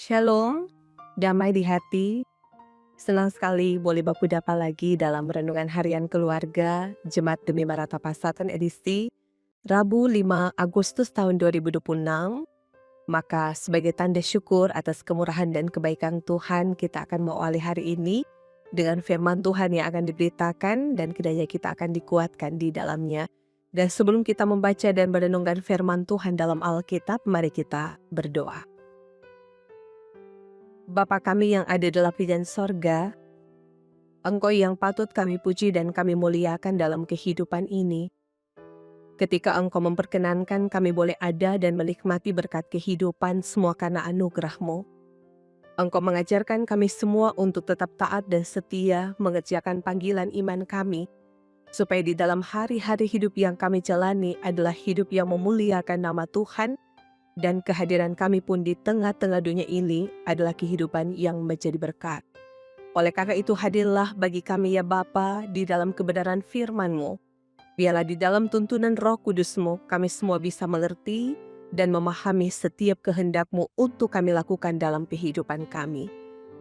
Shalom, damai di hati. Senang sekali boleh Bapak lagi dalam renungan harian keluarga Jemaat Demi Maranatha Pasatan edisi Rabu 5 Agustus tahun 2026. Maka sebagai tanda syukur atas kemurahan dan kebaikan Tuhan, kita akan mengawali hari ini dengan firman Tuhan yang akan diberitakan dan kiranya kita akan dikuatkan di dalamnya. Dan sebelum kita membaca dan merenungkan firman Tuhan dalam Alkitab, mari kita berdoa. Bapa kami yang ada dalam kerajaan sorga, Engkau yang patut kami puji dan kami muliakan dalam kehidupan ini. Ketika Engkau memperkenankan kami boleh ada dan menikmati berkat kehidupan semua karena anugerah-Mu. Engkau mengajarkan kami semua untuk tetap taat dan setia mengerjakan panggilan iman kami, supaya di dalam hari-hari hidup yang kami jalani adalah hidup yang memuliakan nama Tuhan, dan kehadiran kami pun di tengah-tengah dunia ini adalah kehidupan yang menjadi berkat. Oleh karena itu hadirlah bagi kami ya Bapa di dalam kebenaran firman-Mu. Biarlah di dalam tuntunan Roh Kudus-Mu kami semua bisa mengerti dan memahami setiap kehendak-Mu untuk kami lakukan dalam kehidupan kami.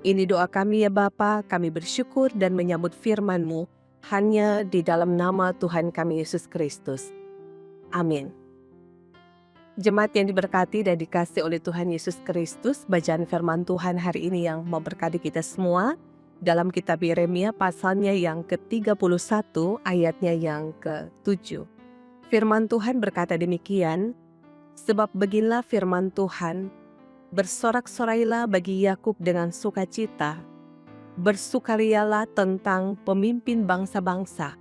Ini doa kami ya Bapa, kami bersyukur dan menyambut firman-Mu hanya di dalam nama Tuhan kami Yesus Kristus. Amin. Jemaat yang diberkati dan dikasih oleh Tuhan Yesus Kristus, bacaan firman Tuhan hari ini yang memberkati kita semua dalam kitab Yeremia pasalnya yang ke-31 ayatnya yang ke-7. Firman Tuhan berkata demikian, sebab beginilah firman Tuhan, bersorak-sorailah bagi Yakub dengan sukacita, bersukarialah tentang pemimpin bangsa-bangsa,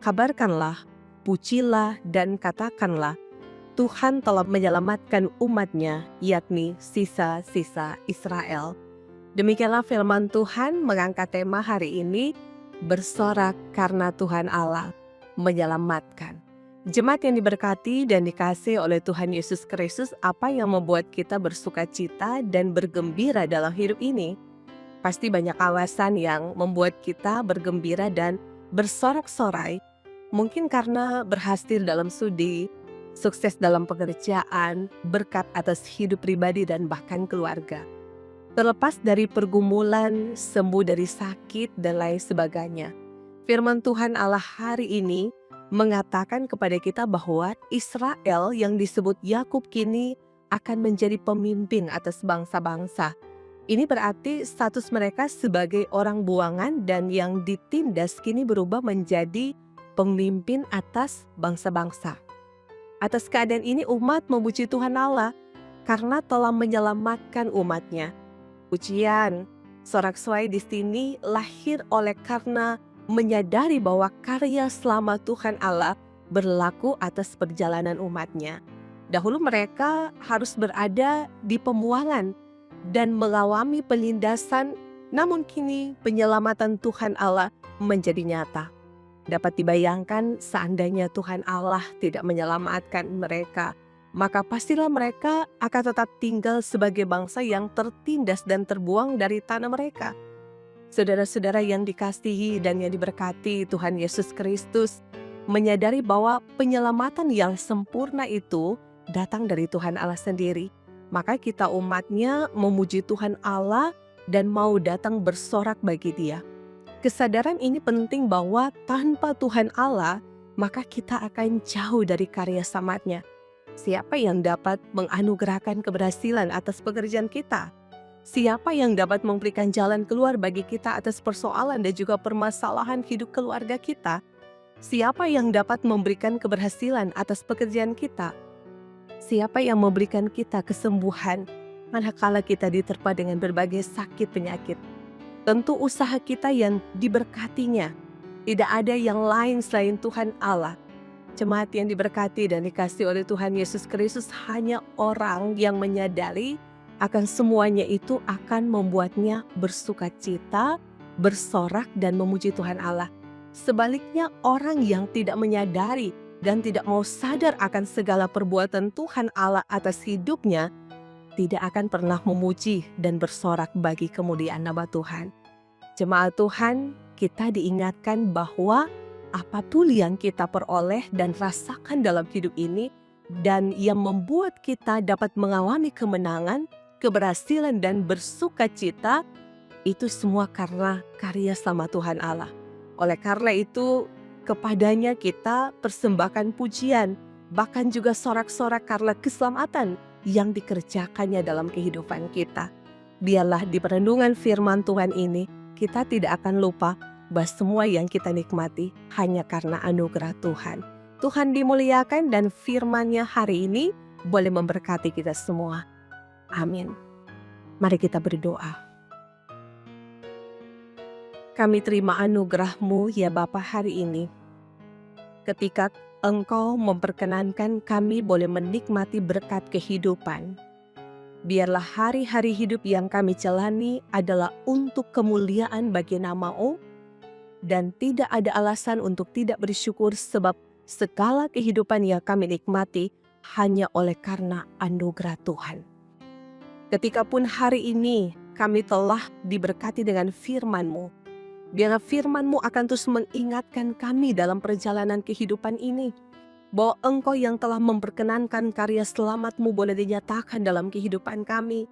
kabarkanlah, pujilah dan katakanlah, Tuhan telah menyelamatkan umat-Nya, yakni sisa-sisa Israel. Demikianlah firman Tuhan mengangkat tema hari ini, bersorak karena Tuhan Allah menyelamatkan. Jemaat yang diberkati dan dikasihi oleh Tuhan Yesus Kristus, apa yang membuat kita bersuka cita dan bergembira dalam hidup ini? Pasti banyak alasan yang membuat kita bergembira dan bersorak-sorai. Mungkin karena berhasil dalam studi, sukses dalam pekerjaan, berkat atas hidup pribadi dan bahkan keluarga. Terlepas dari pergumulan, sembuh dari sakit dan lain sebagainya. Firman Tuhan Allah hari ini mengatakan kepada kita bahwa Israel yang disebut Yakub kini akan menjadi pemimpin atas bangsa-bangsa. Ini berarti status mereka sebagai orang buangan dan yang ditindas kini berubah menjadi pemimpin atas bangsa-bangsa. Atas keadaan ini umat memuji Tuhan Allah karena telah menyelamatkan umat-Nya. Pujian, sorak-sorai di sini lahir oleh karena menyadari bahwa karya selamat Tuhan Allah berlaku atas perjalanan umat-Nya. Dahulu mereka harus berada di pembuangan dan mengalami penindasan, namun kini penyelamatan Tuhan Allah menjadi nyata. Dapat dibayangkan seandainya Tuhan Allah tidak menyelamatkan mereka, maka pastilah mereka akan tetap tinggal sebagai bangsa yang tertindas dan terbuang dari tanah mereka. Saudara-saudara yang dikasihi dan yang diberkati Tuhan Yesus Kristus, menyadari bahwa penyelamatan yang sempurna itu datang dari Tuhan Allah sendiri. Maka kita umat-Nya memuji Tuhan Allah dan mau datang bersorak bagi Dia. Kesadaran ini penting bahwa tanpa Tuhan Allah, maka kita akan jauh dari karya samad-Nya. Siapa yang dapat menganugerahkan keberhasilan atas pekerjaan kita? Siapa yang dapat memberikan jalan keluar bagi kita atas persoalan dan juga permasalahan hidup keluarga kita? Siapa yang dapat memberikan keberhasilan atas pekerjaan kita? Siapa yang memberikan kita kesembuhan manakala kita diterpa dengan berbagai sakit penyakit? Tentu usaha kita yang diberkatinya. Tidak ada yang lain selain Tuhan Allah. Jemaat yang diberkati dan dikasihi oleh Tuhan Yesus Kristus, hanya orang yang menyadari akan semuanya itu akan membuatnya bersuka cita, bersorak dan memuji Tuhan Allah. Sebaliknya orang yang tidak menyadari dan tidak mau sadar akan segala perbuatan Tuhan Allah atas hidupnya, tidak akan pernah memuji dan bersorak bagi kemuliaan nama Tuhan. Jemaat Tuhan, kita diingatkan bahwa apapun yang kita peroleh dan rasakan dalam hidup ini dan yang membuat kita dapat mengalami kemenangan keberhasilan dan bersukacita, itu semua karena karya sama Tuhan Allah. Oleh karena itu, kepadanya kita persembahkan pujian, bahkan juga sorak-sorak karena keselamatan yang dikerjakannya dalam kehidupan kita. Biarlah di perenungan firman Tuhan ini, kita tidak akan lupa bahwa semua yang kita nikmati hanya karena anugerah Tuhan. Tuhan dimuliakan dan firman-Nya hari ini boleh memberkati kita semua. Amin. Mari kita berdoa. Kami terima anugerah-Mu ya Bapa hari ini. Ketika Engkau memperkenankan kami boleh menikmati berkat kehidupan, biarlah hari-hari hidup yang kami jalani adalah untuk kemuliaan bagi nama-Mu, dan tidak ada alasan untuk tidak bersyukur sebab segala kehidupan yang kami nikmati hanya oleh karena anugerah Tuhan. Ketika pun hari ini kami telah diberkati dengan firman-Mu, biarlah firman-Mu akan terus mengingatkan kami dalam perjalanan kehidupan ini, bahwa Engkau yang telah memperkenankan karya selamat-Mu boleh dinyatakan dalam kehidupan kami,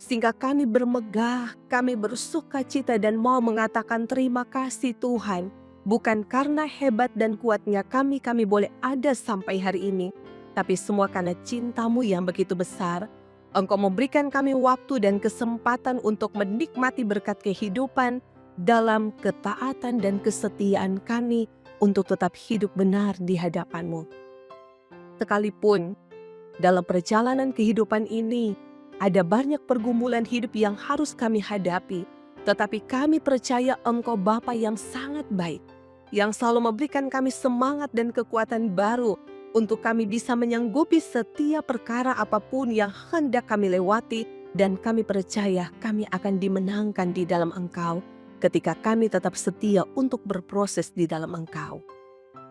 sehingga kami bermegah, kami bersukacita dan mau mengatakan terima kasih Tuhan. Bukan karena hebat dan kuatnya kami boleh ada sampai hari ini, tapi semua karena cinta-Mu yang begitu besar. Engkau memberikan kami waktu dan kesempatan untuk menikmati berkat kehidupan dalam ketaatan dan kesetiaan kami untuk tetap hidup benar di hadapan-Mu. Sekalipun dalam perjalanan kehidupan ini ada banyak pergumulan hidup yang harus kami hadapi, tetapi kami percaya Engkau Bapa yang sangat baik, yang selalu memberikan kami semangat dan kekuatan baru untuk kami bisa menyanggupi setiap perkara apapun yang hendak kami lewati, dan kami percaya kami akan dimenangkan di dalam Engkau ketika kami tetap setia untuk berproses di dalam Engkau.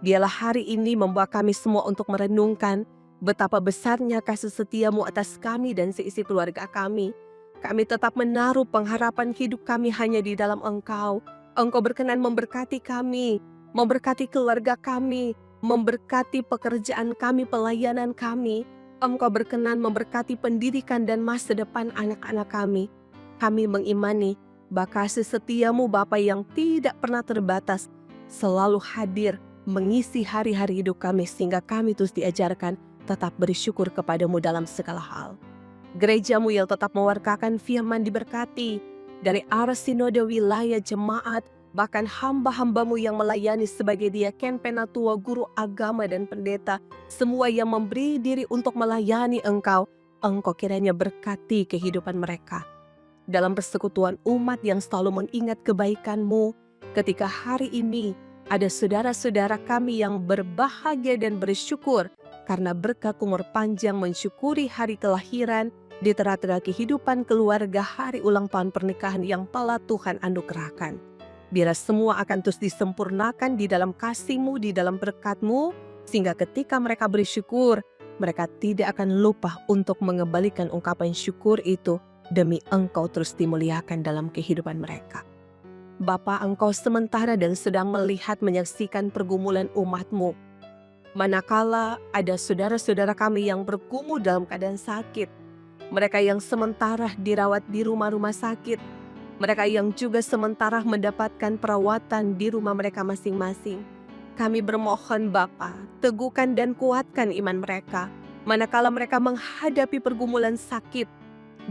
Biarlah hari ini membawa kami semua untuk merenungkan betapa besarnya kasih setia-Mu atas kami dan seisi keluarga kami. Kami tetap menaruh pengharapan hidup kami hanya di dalam Engkau. Engkau berkenan memberkati kami, memberkati keluarga kami, memberkati pekerjaan kami, pelayanan kami. Engkau berkenan memberkati pendidikan dan masa depan anak-anak kami. Kami mengimani bahwa kasih setia-Mu Bapa yang tidak pernah terbatas selalu hadir mengisi hari-hari hidup kami, sehingga kami terus diajarkan tetap bersyukur kepada-Mu dalam segala hal. Gereja-Mu yang tetap mewartakan firman diberkati, dari arah sinode wilayah jemaat, bahkan hamba-hamba-Mu yang melayani sebagai diaken, penatua, guru agama dan pendeta, semua yang memberi diri untuk melayani Engkau, Engkau kiranya berkati kehidupan mereka. Dalam persekutuan umat yang selalu mengingat kebaikan-Mu, ketika hari ini ada saudara-saudara kami yang berbahagia dan bersyukur karena berkat umur panjang mensyukuri hari kelahiran, di tengah-tengah kehidupan keluarga, hari ulang tahun pernikahan yang telah Tuhan anugerahkan. Biar semua akan terus disempurnakan di dalam kasih-Mu, di dalam berkat-Mu, sehingga ketika mereka bersyukur, mereka tidak akan lupa untuk mengembalikan ungkapan syukur itu demi Engkau terus dimuliakan dalam kehidupan mereka. Bapa, Engkau sementara dan sedang melihat menyaksikan pergumulan umat-Mu. Manakala ada saudara-saudara kami yang bergumul dalam keadaan sakit, mereka yang sementara dirawat di rumah-rumah sakit, mereka yang juga sementara mendapatkan perawatan di rumah mereka masing-masing. Kami bermohon Bapa, teguhkan dan kuatkan iman mereka. Manakala mereka menghadapi pergumulan sakit,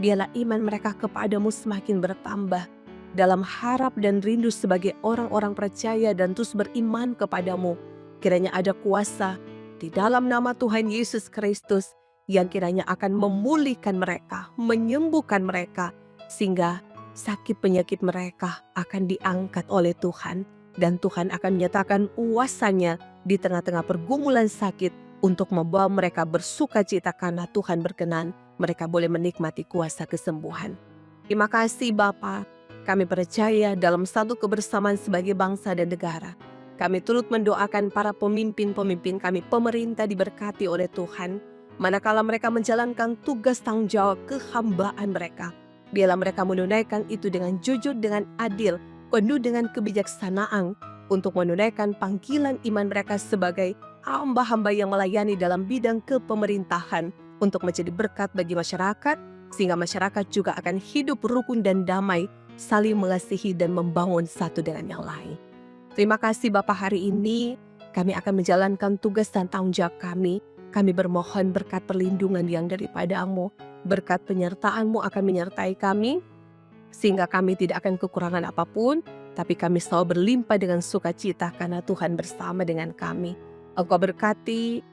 biarlah iman mereka kepada-Mu semakin bertambah dalam harap dan rindu sebagai orang-orang percaya dan terus beriman kepada-Mu. Kiranya ada kuasa di dalam nama Tuhan Yesus Kristus yang kiranya akan memulihkan mereka, menyembuhkan mereka, sehingga sakit penyakit mereka akan diangkat oleh Tuhan, dan Tuhan akan menyatakan kuasa-Nya di tengah-tengah pergumulan sakit untuk membawa mereka bersukacita karena Tuhan berkenan mereka boleh menikmati kuasa kesembuhan. Terima kasih Bapa, kami percaya dalam satu kebersamaan sebagai bangsa dan negara. Kami turut mendoakan para pemimpin-pemimpin kami, pemerintah diberkati oleh Tuhan. Manakala mereka menjalankan tugas tanggung jawab kehambaan mereka, biarlah mereka menunaikan itu dengan jujur, dengan adil, penuh dengan kebijaksanaan untuk menunaikan panggilan iman mereka sebagai hamba-hamba yang melayani dalam bidang kepemerintahan untuk menjadi berkat bagi masyarakat sehingga masyarakat juga akan hidup rukun dan damai, saling mengasihi dan membangun satu dengan yang lain. Terima kasih Bapa, hari ini kami akan menjalankan tugas dan tanggung jawab kami. Kami bermohon berkat perlindungan yang daripada-Mu, berkat penyertaan-Mu akan menyertai kami, sehingga kami tidak akan kekurangan apapun, tapi kami selalu berlimpah dengan sukacita karena Tuhan bersama dengan kami. Engkau berkati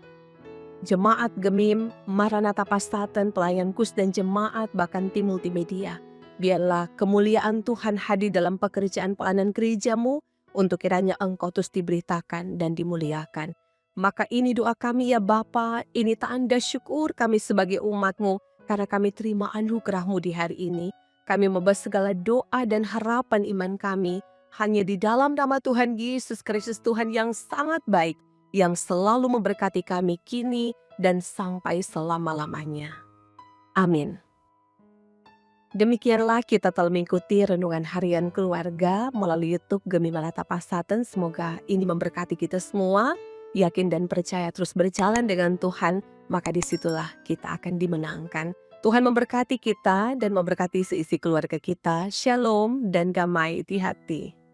jemaat Gemim, Maranatha Pastaten, pelayan KUS dan jemaat bahkan tim multimedia. Biarlah kemuliaan Tuhan hadir dalam pekerjaan pelayanan gereja-Mu, untuk kiranya Engkau terus diberitakan dan dimuliakan. Maka ini doa kami ya Bapa, ini tanda syukur kami sebagai umat-Mu, karena kami terima anugerah-Mu di hari ini. Kami membahas segala doa dan harapan iman kami hanya di dalam nama Tuhan Yesus Kristus, Tuhan yang sangat baik, yang selalu memberkati kami kini dan sampai selama-lamanya. Amin. Demikianlah kita telah mengikuti renungan harian keluarga melalui YouTube Gemim Maranatha Pastaten. Semoga ini memberkati kita semua. Yakin dan percaya terus berjalan dengan Tuhan, maka disitulah kita akan dimenangkan. Tuhan memberkati kita dan memberkati seisi keluarga kita. Shalom dan damai di hati.